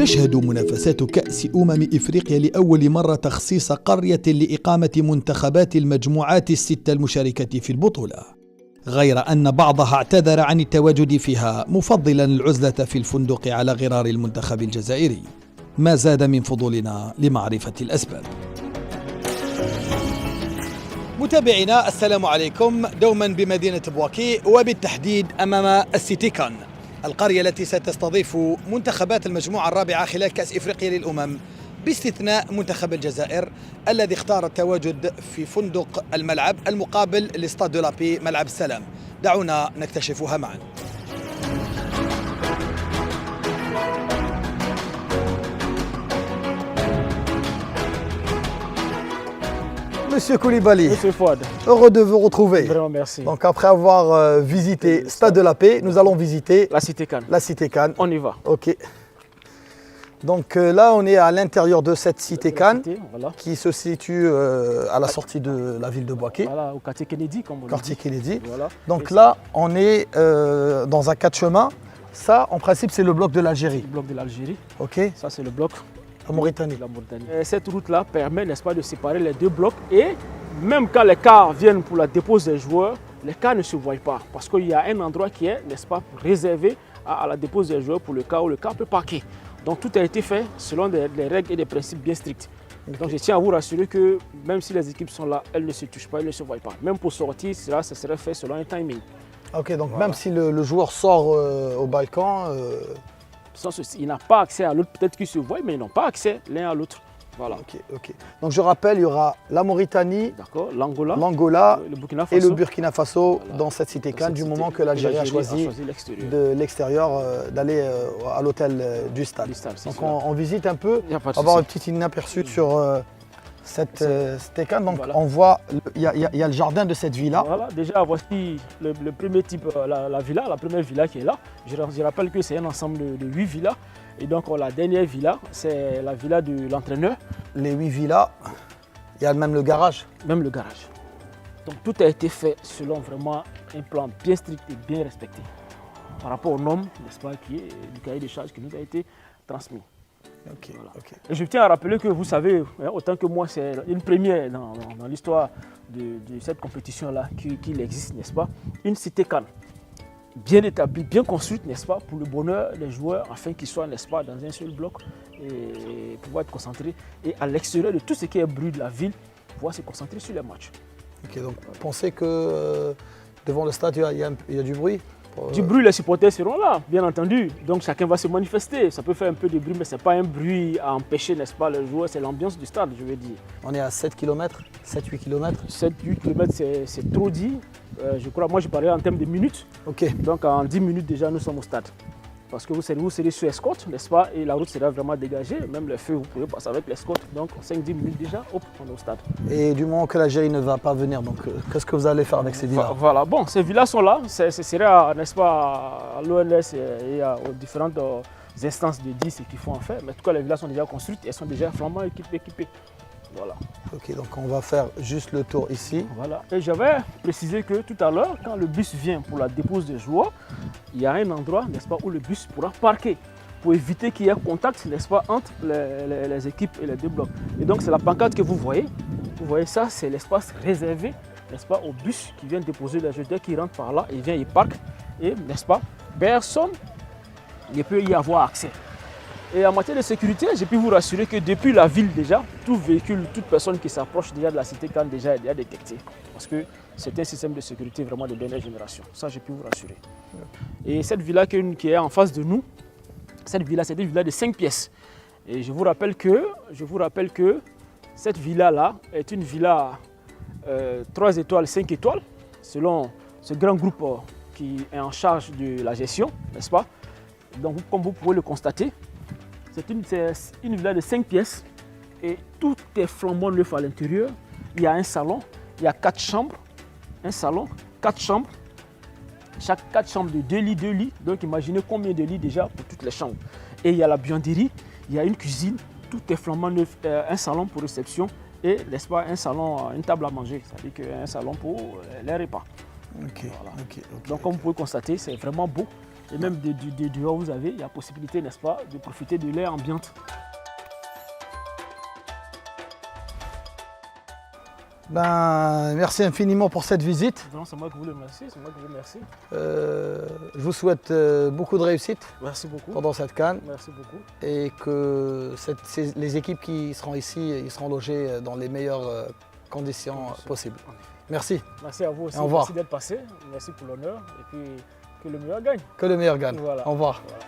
تشهد منافسات كأس إفريقيا لأول مرة تخصيص قرية لإقامة منتخبات المجموعات الستة المشاركة في البطولة، غير أن بعضها اعتذر عن التواجد فيها مفضلا العزلة في الفندق على غرار المنتخب الجزائري، ما زاد من فضولنا لمعرفة الأسباب. متابعينا السلام عليكم، دوما بمدينة بواكي وبالتحديد أمام السيتيكان، القرية التي ستستضيف منتخبات المجموعة الرابعة خلال كأس إفريقيا للأمم، باستثناء منتخب الجزائر الذي اختار التواجد في فندق الملعب المقابل لاستاد دو لابي ملعب السلام. دعونا نكتشفها معا. Monsieur Koulibaly, Monsieur Fouad, heureux de vous retrouver. Vraiment merci. Donc après avoir visité Stade de la Paix, nous allons visiter La Cité Cannes. la Cité Cannes. On y va. Ok. Donc là, on est à l'intérieur de cette Cité Cannes Voilà. qui se situe à la sortie de la ville de Bouaké, Voilà, au quartier Kennedy, comme on quartier dit. Kennedy. Voilà. Donc là, on est dans un 4 chemins. Ça, en principe, c'est le bloc de l'Algérie. Le bloc de l'Algérie. Ok. Ça, c'est le bloc La Mauritanie. de la Mauritanie. Et cette route-là permet, n'est-ce pas, de séparer les deux blocs. Et même quand les cars viennent pour la dépose des joueurs, les cars ne se voient pas. Parce qu'il y a un endroit qui est, n'est-ce pas, réservé à la dépose des joueurs pour le cas où le car peut parquer. Donc tout a été fait selon des règles et des principes bien stricts. Okay. Donc je tiens à vous rassurer que même si les équipes sont là, elles ne se touchent pas, elles ne se voient pas. Même pour sortir, ça serait fait selon un timing. Ok, donc voilà. Même si le joueur sort au balcon, il n'a pas accès à l'autre. Peut-être qu'ils se voient, mais ils n'ont pas accès l'un à l'autre. Voilà. Ok. Donc je rappelle, il y aura la Mauritanie, l'Angola et le Burkina Faso voilà. Dans cette Cité Cannes, du moment que l'Algérie a choisi de l'extérieur d'aller à l'hôtel du stade. Donc on visite un peu, avoir une petite inaperçue sur cette Cité Cannes. Donc voilà. On voit, il y a le jardin de cette villa. Voilà, déjà voici le premier type, la villa, la première villa qui est là. Je rappelle que c'est un ensemble de 8 villas. Et donc la dernière villa, c'est la villa de l'entraîneur. Les 8 villas, il y a même le garage. Même le garage. Donc tout a été fait selon vraiment un plan bien strict et bien respecté. Par rapport aux normes, n'est-ce pas, qui est du cahier des charges qui nous a été transmis. Voilà. Et je tiens à rappeler que vous savez, autant que moi, c'est une première dans l'histoire de cette compétition-là qu'il existe, n'est-ce pas, une Cité Cannes. Bien établie, bien construite, n'est-ce pas, pour le bonheur des joueurs, afin qu'ils soient, n'est-ce pas, dans un seul bloc et pouvoir être concentrés. Et à l'extérieur de tout ce qui est bruit de la ville, pouvoir se concentrer sur les matchs. Ok, donc vous pensez que devant le stade, il y a du bruit? Du bruit, les supporters seront là, bien entendu. Donc chacun va se manifester. Ça peut faire un peu de bruit, mais ce n'est pas un bruit à empêcher, n'est-ce pas, les joueurs. C'est l'ambiance du stade, je veux dire. On est à 7 km, 7-8 km 7-8 km, c'est trop dit. Je crois, moi je parlais en termes de minutes. Ok. Donc en 10 minutes déjà, nous sommes au stade. Parce que vous serez sur escorte, n'est-ce pas? Et la route sera vraiment dégagée. Même le feu, vous pouvez passer avec l'escorte. Donc 5-10 minutes déjà, hop, on est au stade. Et du moment que l'Algérie ne va pas venir, donc qu'est-ce que vous allez faire avec ces villas? Voilà, bon, ces villas sont là. Ce serait, n'est-ce pas, à l'ONS et aux différentes instances de dire ce qu'il faut en faire. Mais en tout cas, les villas sont déjà construites et elles sont déjà flamandement équipées. Voilà. Ok, donc on va faire juste le tour ici. Voilà. Et j'avais précisé que tout à l'heure, quand le bus vient pour la dépose des joueurs, il y a un endroit, n'est-ce pas, où le bus pourra parquer pour éviter qu'il y ait contact, n'est-ce pas, entre les équipes et les deux blocs. Et donc c'est la pancarte que vous voyez. Vous voyez ça, c'est l'espace réservé, n'est-ce pas, au bus qui vient déposer les joueurs qui rentrent par là, il vient, il parque et, n'est-ce pas, personne ne peut y avoir accès. Et en matière de sécurité, j'ai pu vous rassurer que depuis la ville déjà, tout véhicule, toute personne qui s'approche déjà de la Cité Cannes déjà est déjà détectée. Parce que c'est un système de sécurité vraiment de dernière génération. Ça, j'ai pu vous rassurer. Et cette villa qui est en face de nous, cette villa, c'est une villa de 5 pièces. Et je vous rappelle que cette villa-là est une villa 3 étoiles, 5 étoiles, selon ce grand groupe qui est en charge de la gestion, n'est-ce pas? Donc, comme vous pouvez le constater, c'est une villa de 5 pièces et tout est flambant neuf à l'intérieur. Il y a un salon, il y a 4 chambres, un salon, 4 chambres. Chaque 4 chambres de 2 lits. Donc imaginez combien de lits déjà pour toutes les chambres. Et il y a la buanderie, il y a une cuisine, tout est flambant neuf, un salon pour réception et n'est-ce pas, un salon, une table à manger, c'est-à-dire qu'un salon pour les repas. Voilà. Donc comme vous pouvez constater, c'est vraiment beau. Et même dehors, vous avez, il y a possibilité, n'est-ce pas, de profiter de l'air ambiante. Ben, merci infiniment pour cette visite. Non, c'est moi qui vous remercie, c'est moi qui vous remercie. Je vous souhaite beaucoup de réussite Merci beaucoup. pendant cette CAN Merci beaucoup. et que les équipes qui seront ici, ils seront logés dans les meilleures conditions possibles. Merci. Merci à vous aussi. Au revoir. Merci d'être passé. Merci pour l'honneur. Et puis que le meilleur gagne. Que le meilleur gagne. Voilà. Au revoir. Voilà.